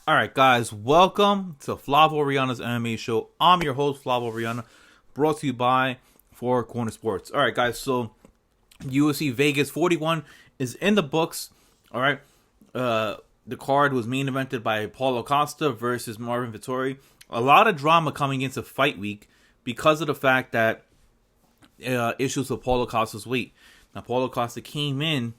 All right, guys, welcome to Flavo Rihanna's MMA show. I'm your host, Flavo Rihanna, brought to you by Four Corner Sports. All right, guys, so UFC Vegas 41 is in the books. All right, the card was main evented by Paulo Costa versus Marvin Vettori. A lot of drama coming into fight week because of the fact that issues with Paulo Costa's weight. Now, Paulo Costa came in.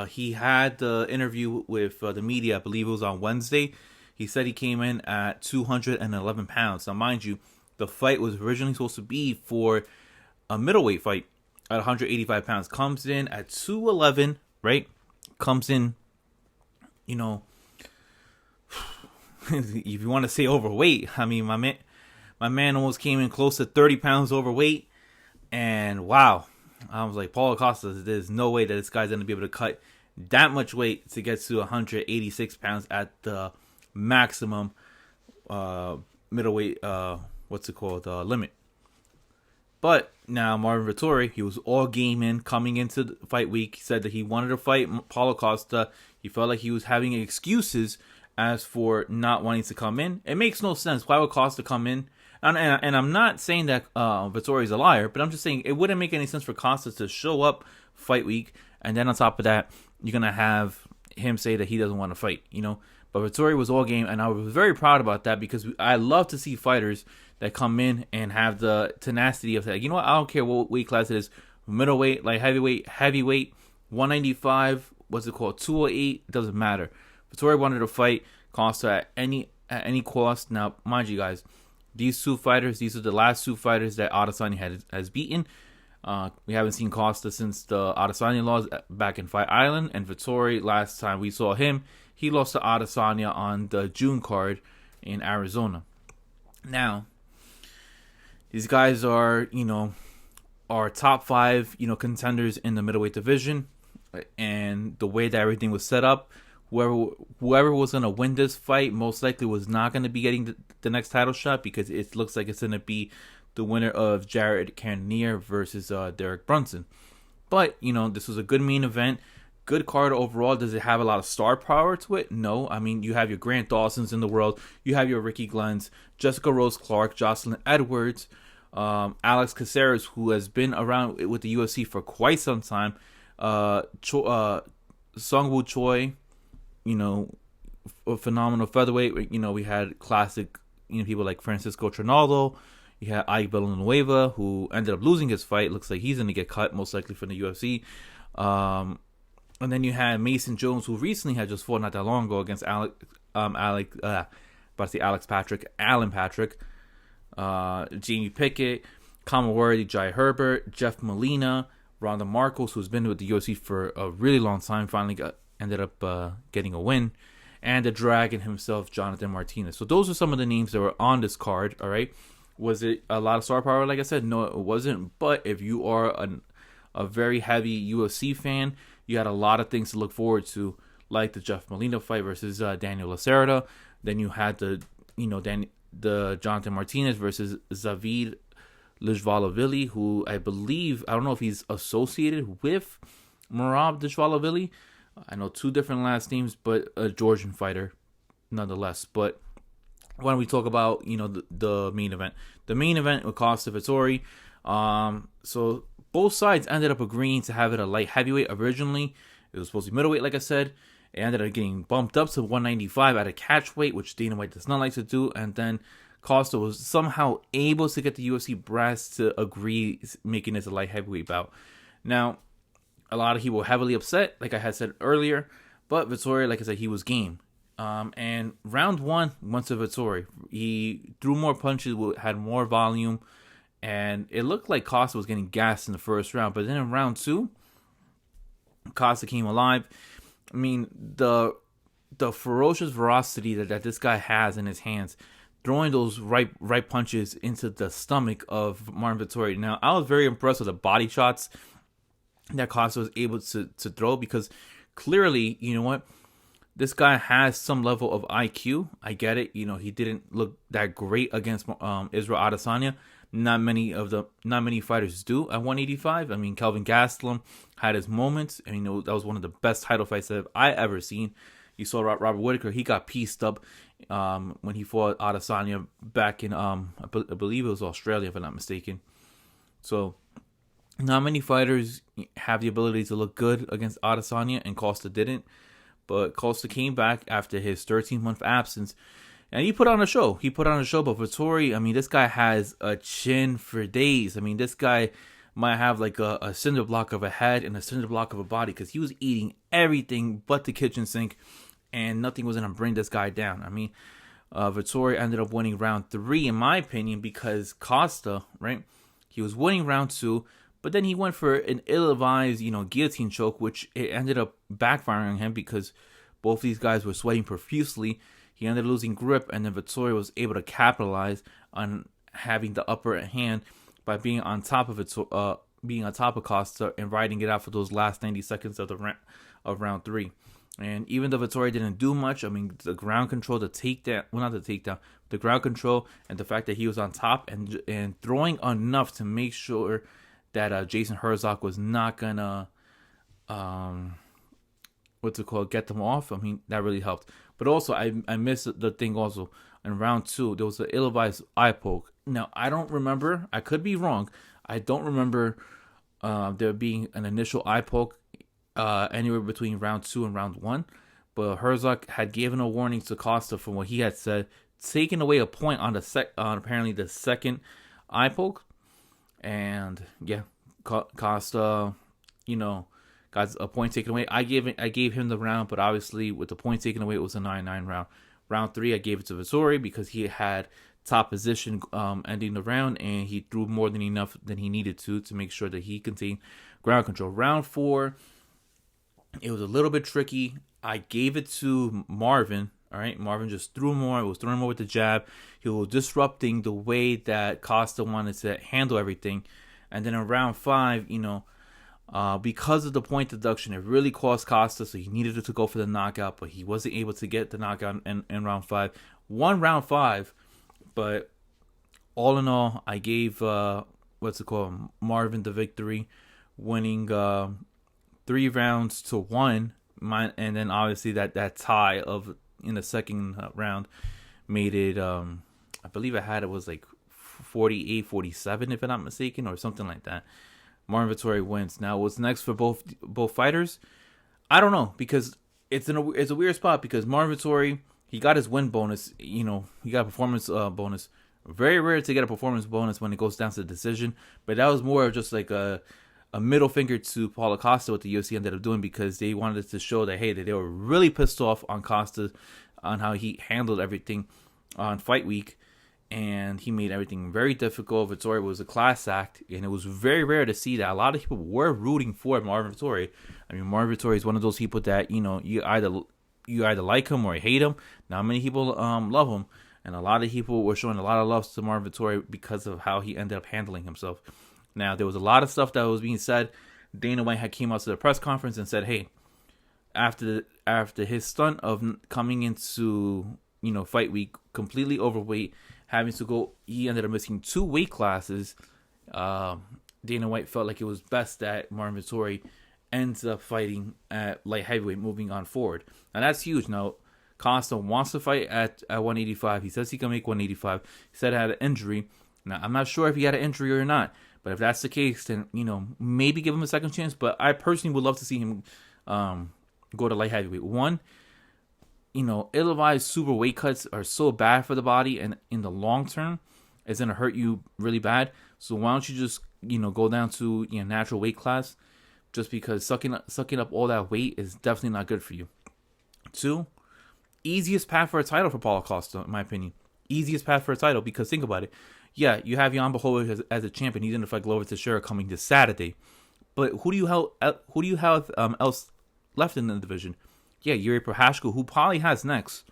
He had the interview with the media, I believe it was on Wednesday. He said he came in at 211 pounds. Now, mind you, the fight was originally supposed to be for a middleweight fight at 185 pounds. Comes in at 211, right? Comes in, you know, if you want to say overweight, I mean, my man almost came in close to 30 pounds overweight. And wow. I was like, Paulo Costa, there's no way that this guy's going to be able to cut that much weight to get to 186 pounds at the maximum middleweight, limit. But now Marvin Vettori, he was all game in coming into the fight week. He said that he wanted to fight Paulo Costa. He felt like he was having excuses as for not wanting to come in. It makes no sense. Why would Costa come in? And I'm not saying that Vettori is a liar, but I'm just saying it wouldn't make any sense for Costa to show up fight week, and then on top of that, you're going to have him say that he doesn't want to fight, you know? But Vettori was all game, and I was very proud about that because I love to see fighters that come in and have the tenacity of that. You know what? I don't care what weight class it is. Middleweight, like heavyweight, 195, 208, it doesn't matter. Vettori wanted to fight Costa at any cost. Now, mind you guys, these are the last two fighters that Adesanya has beaten. We haven't seen Costa since the Adesanya loss back in Fight Island. And Vettori, last time we saw him, he lost to Adesanya on the June card in Arizona. Now, these guys are top five, contenders in the middleweight division. And the way that everything was set up, whoever was going to win this fight most likely was not going to be getting the next title shot because it looks like it's going to be the winner of Jared Cannonier versus Derek Brunson. But, this was a good main event. Good card overall. Does it have a lot of star power to it? No. I mean, you have your Grant Dawsons in the world. You have your Ricky Glenns, Jessica Rose Clark, Jocelyn Edwards, Alex Caceres, who has been around with the UFC for quite some time, Sungwoo Choi, a phenomenal featherweight. We had classic, people like Francisco Tronalda. You had Ike Villanueva, who ended up losing his fight. Looks like he's going to get cut, most likely from the UFC. And then you had Mason Jones, who recently had just fought not that long ago against Alan Patrick, Jamie Pickett, Kamaworthy, Jai Herbert, Jeff Molina, Ronda Marcos, who's been with the UFC for a really long time, finally ended up getting a win, and the Dragon himself, Jonathan Martinez. So those are some of the names that were on this card, all right? Was it a lot of star power? Like I said, no, it wasn't. But if you are a very heavy UFC fan, you had a lot of things to look forward to, like the Jeff Molina fight versus Daniel Lacerda. Then you had the Jonathan Martinez versus Zavid Lishvalovili, who I don't know if he's associated with Merab Dishvalovili. I know two different last names, but a Georgian fighter nonetheless. But why don't we talk about, the main event? The main event with Costa Vettori. So both sides ended up agreeing to have it a light heavyweight. Originally, it was supposed to be middleweight, like I said. It ended up getting bumped up to 195 at a catch weight, which Dana White does not like to do. And then Costa was somehow able to get the UFC brass to agree making this a light heavyweight bout. Now, a lot of people were heavily upset, like I had said earlier. But Vettori, like I said, he was game. And round one went to Vettori. He threw more punches, had more volume, and it looked like Costa was getting gassed in the first round. But then in round two, Costa came alive. I mean, the ferocious ferocity that this guy has in his hands, throwing those right punches into the stomach of Marvin Vettori. Now, I was very impressed with the body shots that Costa was able to throw because clearly, you know what? This guy has some level of IQ. I get it. He didn't look that great against Israel Adesanya. Not many fighters do at 185. I mean, Kelvin Gastelum had his moments. I mean, that was one of the best title fights that I ever seen. You saw Robert Whittaker. He got pieced up when he fought Adesanya back in, I believe it was Australia, if I'm not mistaken. So, not many fighters have the ability to look good against Adesanya, and Costa didn't. But Costa came back after his 13-month absence, and he put on a show. But Vettori, I mean, this guy has a chin for days. I mean, this guy might have like a cinder block of a head and a cinder block of a body, because he was eating everything but the kitchen sink, and nothing was going to bring this guy down. I mean, Vettori ended up winning round 3, in my opinion, because Costa, right, he was winning round 2, but then he went for an ill-advised, guillotine choke, which it ended up backfiring on him because both these guys were sweating profusely. He ended up losing grip, and then Vettori was able to capitalize on having the upper hand by being on top of Costa and riding it out for those last 90 seconds of round 3. And even though Vettori didn't do much, I mean, the ground control, the ground control, and the fact that he was on top and throwing enough to make sure that Jason Herzog was not gonna get them off. I mean, that really helped. But also, I missed the thing also. In round 2, there was an ill-advised eye poke. Now, I don't remember. I could be wrong. I don't remember there being an initial eye poke anywhere between round 2 and round 1. But Herzog had given a warning to Costa from what he had said, taking away a point on apparently the second eye poke. And yeah, Costa, got a point taken away. I gave him the round, but obviously with the point taken away, it was a 9-9 round. Round 3, I gave it to Vettori because he had top position ending the round, and he threw more than enough than he needed to make sure that he contained ground control. Round 4, it was a little bit tricky. I gave it to Marvin. All right, Marvin just threw more. It was throwing more with the jab. He was disrupting the way that Costa wanted to handle everything. And then in round 5, because of the point deduction, it really cost Costa, so he needed to go for the knockout, but he wasn't able to get the knockout in round 5. Won round 5, but all in all, I gave Marvin the victory, winning 3 rounds to 1. And then obviously that tie in the second round made it, I believe it was like 48-47, if I'm not mistaken, or something like that. Marvin Vettori wins. Now, what's next for both fighters? I don't know, because it's a weird spot, because Marvin Vettori, he got his win bonus. He got a performance bonus. Very rare to get a performance bonus when it goes down to the decision, but that was more of just like a middle finger to Paulo Costa, what the UFC ended up doing, because they wanted to show that, hey, that they were really pissed off on Costa on how he handled everything on fight week, and he made everything very difficult. Vettori was a class act, and it was very rare to see that. A lot of people were rooting for Marvin Vettori. I mean, Marvin Vettori is one of those people that, you either like him or hate him. Not many people love him, and a lot of people were showing a lot of love to Marvin Vettori because of how he ended up handling himself. Now, there was a lot of stuff that was being said. Dana White had came out to the press conference and said, hey, after his stunt of coming into, fight week completely overweight, having to go, he ended up missing 2 weight classes. Dana White felt like it was best that Marvin Vettori ends up fighting at light heavyweight moving on forward. Now, that's huge. Now, Costa wants to fight at 185. He says he can make 185. He said he had an injury. Now, I'm not sure if he had an injury or not. But if that's the case, then, maybe give him a second chance. But I personally would love to see him go to light heavyweight. One, ill-advised super weight cuts are so bad for the body, and in the long term, it's going to hurt you really bad. So why don't you just, go down to your natural weight class, just because sucking up all that weight is definitely not good for you. 2, easiest path for a title for Paulo Costa, in my opinion. Easiest path for a title, because think about it. Yeah, you have Jan Blachowicz as a champion. He's going to fight Glover Teixeira coming this Saturday. But who do you have else left in the division? Yeah, Yuri Prochazka, who probably has next.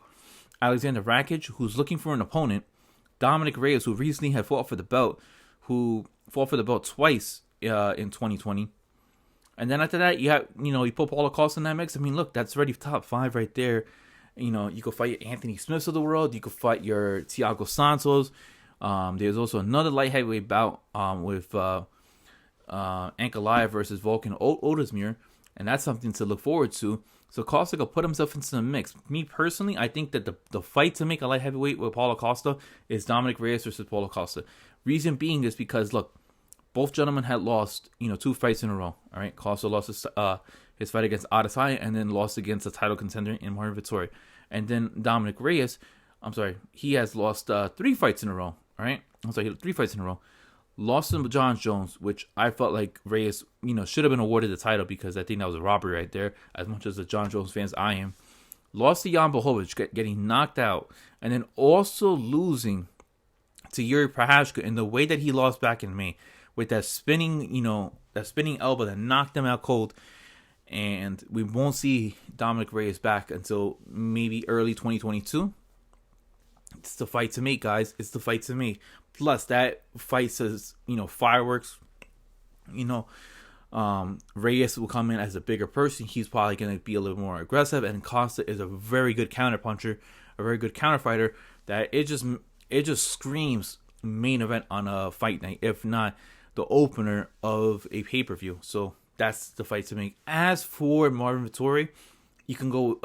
Alexander Rakic, who's looking for an opponent. Dominic Reyes, who recently had fought for the belt, who fought for the belt twice in 2020. And then after that, you put Paulo Costa in that mix. I mean, look, that's already top 5 right there. You could fight your Anthony Smiths of the world. You could fight your Thiago Santos. There's also another light heavyweight bout with Ankalaev versus Volkan Ozdemir, and that's something to look forward to. So Costa could put himself into the mix. Me personally, I think that the fight to make a light heavyweight with Paulo Costa is Dominic Reyes versus Paulo Costa. Reason being is because, look, both gentlemen had lost, 2 fights in a row. All right, Costa lost his fight against Adesanya and then lost against a title contender in Marvin Vettori. And then Dominic Reyes, he has lost 3 fights in a row. All right, 3 fights in a row. Lost to John Jones, which I felt like Reyes, should have been awarded the title because I think that was a robbery right there, as much as the John Jones fans I am. Lost to Jan Blachowicz, getting knocked out, and then also losing to Yuri Prochazka in the way that he lost back in May, with that spinning elbow that knocked him out cold. And we won't see Dominic Reyes back until maybe early 2022. It's the fight to make, guys. It's the fight to make. Plus, that fight says, fireworks. Reyes will come in as a bigger person. He's probably going to be a little more aggressive. And Costa is a very good counterpuncher, a very good counterfighter. That it just screams main event on a fight night, if not the opener of a pay-per-view. So that's the fight to make. As for Marvin Vettori, you can go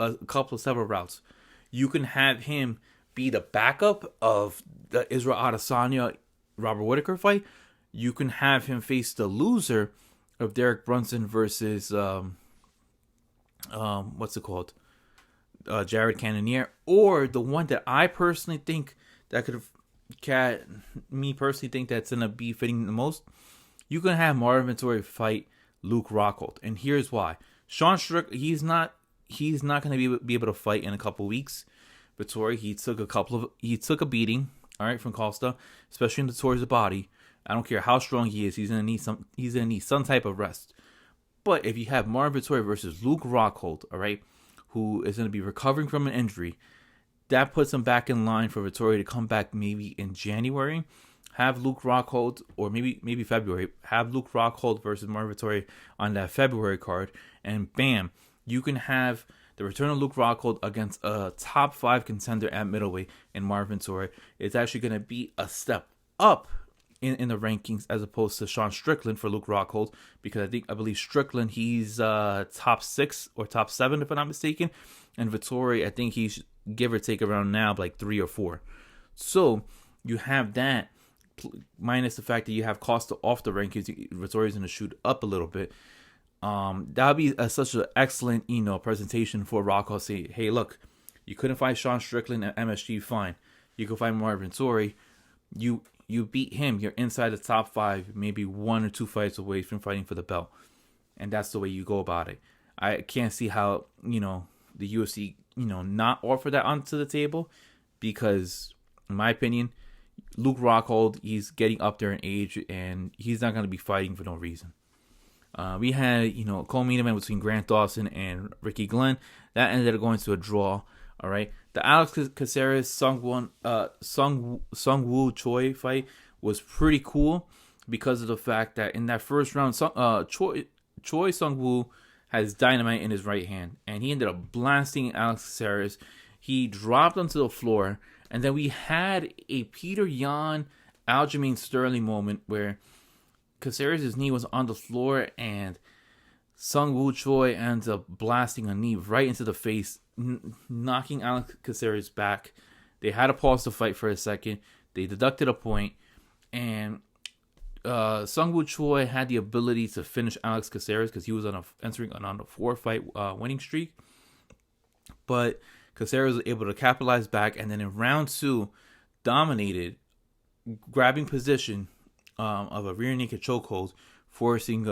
several routes. You can have him be the backup of the Israel Adesanya Robert Whittaker fight. You can have him face the loser of Derek Brunson versus Jared Cannonier, or the one that I personally think that that's gonna be fitting the most. You can have Marvin Vettori fight Luke Rockhold, and here's why. Sean Strickland, he's not gonna be able to fight in a couple weeks. Vettori, he took a beating, all right, from Costa, especially towards the body. I don't care how strong he is, he's gonna need some type of rest. But if you have Marvin Vettori versus Luke Rockhold, all right, who is gonna be recovering from an injury, that puts him back in line for Vettori to come back maybe in January. Have Luke Rockhold, or maybe February. Have Luke Rockhold versus Marvin Vettori on that February card, and bam, you can have the return of Luke Rockhold against a top 5 contender at middleweight in Marvin Vettori. It's actually going to be a step up in the rankings as opposed to Sean Strickland for Luke Rockhold, because I believe Strickland, he's top 6 or top 7 if I'm not mistaken, and Vettori, I think he's give or take around now like 3 or 4. So you have that minus the fact that you have Costa off the rankings. Vettori's going to shoot up a little bit. That would be such an excellent, presentation for Rockhold. Say, hey, look, you couldn't fight Sean Strickland at MSG, fine. You can fight Marvin Vettori. You beat him. You're inside the top 5, maybe 1 or 2 fights away from fighting for the belt, and that's the way you go about it. I can't see how the UFC not offer that onto the table, because in my opinion, Luke Rockhold, he's getting up there in age, and he's not going to be fighting for no reason. We had, co-main event between Grant Dawson and Ricky Glenn. That ended up going to a draw. All right. The Alex Caceres Sung Woo Choi fight was pretty cool because of the fact that in that first round, Choi Sung Woo has dynamite in his right hand, and he ended up blasting Alex Caceres. He dropped onto the floor, and then we had a Peter Yan Aljamain Sterling moment where Caceres' knee was on the floor, and Sung Woo Choi ends up blasting a knee right into the face, knocking Alex Caceres back. They had to pause the fight for a second. They deducted a point, and Sung Woo Choi had the ability to finish Alex Caceres because he was entering on a 4-fight winning streak. But Caceres was able to capitalize back, and then in round 2, dominated, grabbing position of a rear naked chokehold, forcing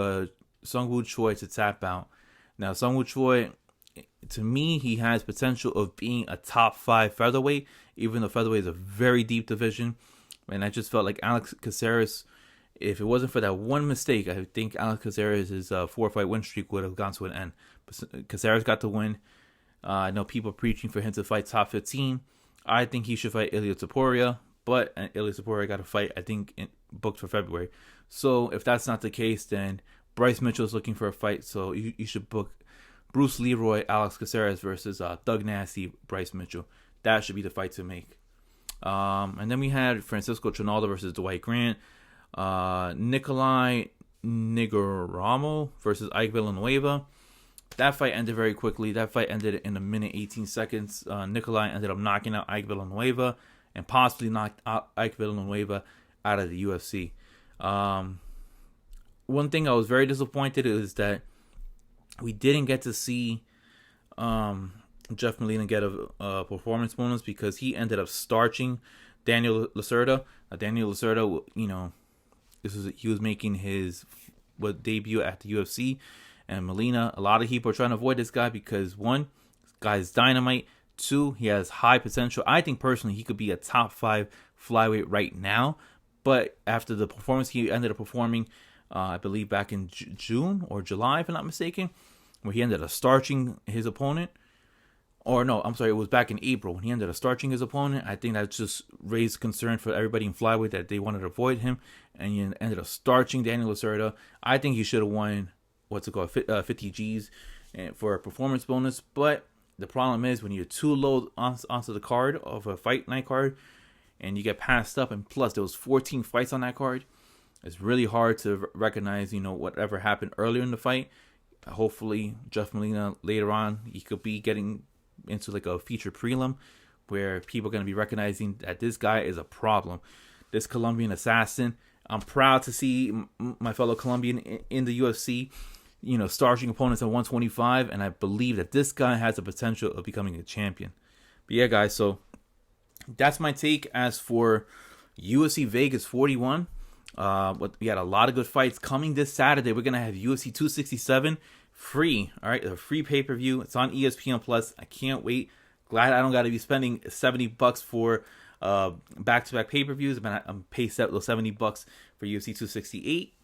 Sung Woo Choi to tap out. Now, Sung Woo Choi, to me, he has potential of being a top 5 featherweight, even though featherweight is a very deep division. And I just felt like Alex Caceres, if it wasn't for that one mistake, I think Alex Caceres' 4-fight win streak would have gone to an end. But Caceres got the win. I know people preaching for him to fight top 15. I think he should fight Ilia Topuria, but Ilia Topuria got a fight, I think, booked for February. So if that's not the case, then Bryce Mitchell is looking for a fight, so you should book Bruce Leroy, Alex Caceres versus Doug Nasty, Bryce Mitchell. That should be the fight to make. And then we had Francisco Tronalda versus Dwight Grant, Nikolai Nigaramo versus Ike Villanueva. that fight ended very quickly. That fight ended in a minute 18 seconds. Nikolai ended up knocking out Ike Villanueva and possibly knocked out Ike Villanueva out of the UFC. One thing I was very disappointed is that we didn't get to see Jeff Molina get a performance bonus because he ended up starching Daniel Lacerda. Daniel Lacerda, he was making his debut at the UFC, and Molina, a lot of people are trying to avoid this guy because one, this guy's dynamite. Two, he has high potential. I think personally he could be a top 5 flyweight right now, but after the performance he ended up performing, I believe back in June or July, if I'm not mistaken, where he ended up starching his opponent. Or no, I'm sorry, it was back in April when he ended up starching his opponent. I think that just raised concern for everybody in flyweight that they wanted to avoid him, and he ended up starching Daniel Lacerda. I think he should have won 50 G's for a performance bonus. But the problem is when you're too low onto the card of a fight night card, and you get passed up, and plus there was 14 fights on that card, it's really hard to recognize whatever happened earlier in the fight. Hopefully, Jeff Molina later on he could be getting into like a feature prelim where people are going to be recognizing that this guy is a problem, this Colombian assassin. I'm proud to see my fellow Colombian in the UFC, starching opponents at 125, and I believe that this guy has the potential of becoming a champion. But yeah, guys, so that's my take as for UFC Vegas 41. We had a lot of good fights coming this Saturday. We're gonna have UFC 267 free. All right, a free pay-per-view. It's on ESPN Plus. I can't wait. Glad I don't got to be spending $70 for back-to-back pay-per-views. I'm paid those $70 for UFC 268.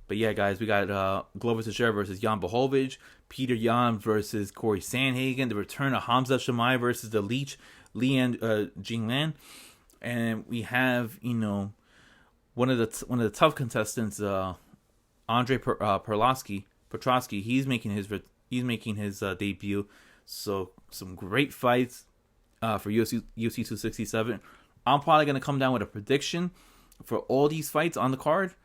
But yeah, guys, we got Glover Teixeira versus Jan Blachowicz, Peter Yan versus Corey Sandhagen, the return of Hamza Chimaev versus the Leech Lian Jinglan, and we have one of the tough contestants, Andre Petrosky. He's making his debut. So some great fights for UFC 267. I'm probably gonna come down with a prediction for all these fights on the card.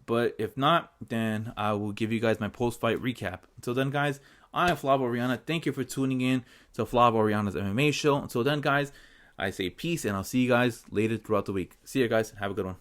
But if not, then I will give you guys my post-fight recap. Until then, guys, I am Flavo Rihanna. Thank you for tuning in to Flavo Rihanna's MMA show. Until then, guys, I say peace, and I'll see you guys later throughout the week. See you guys. Have a good one.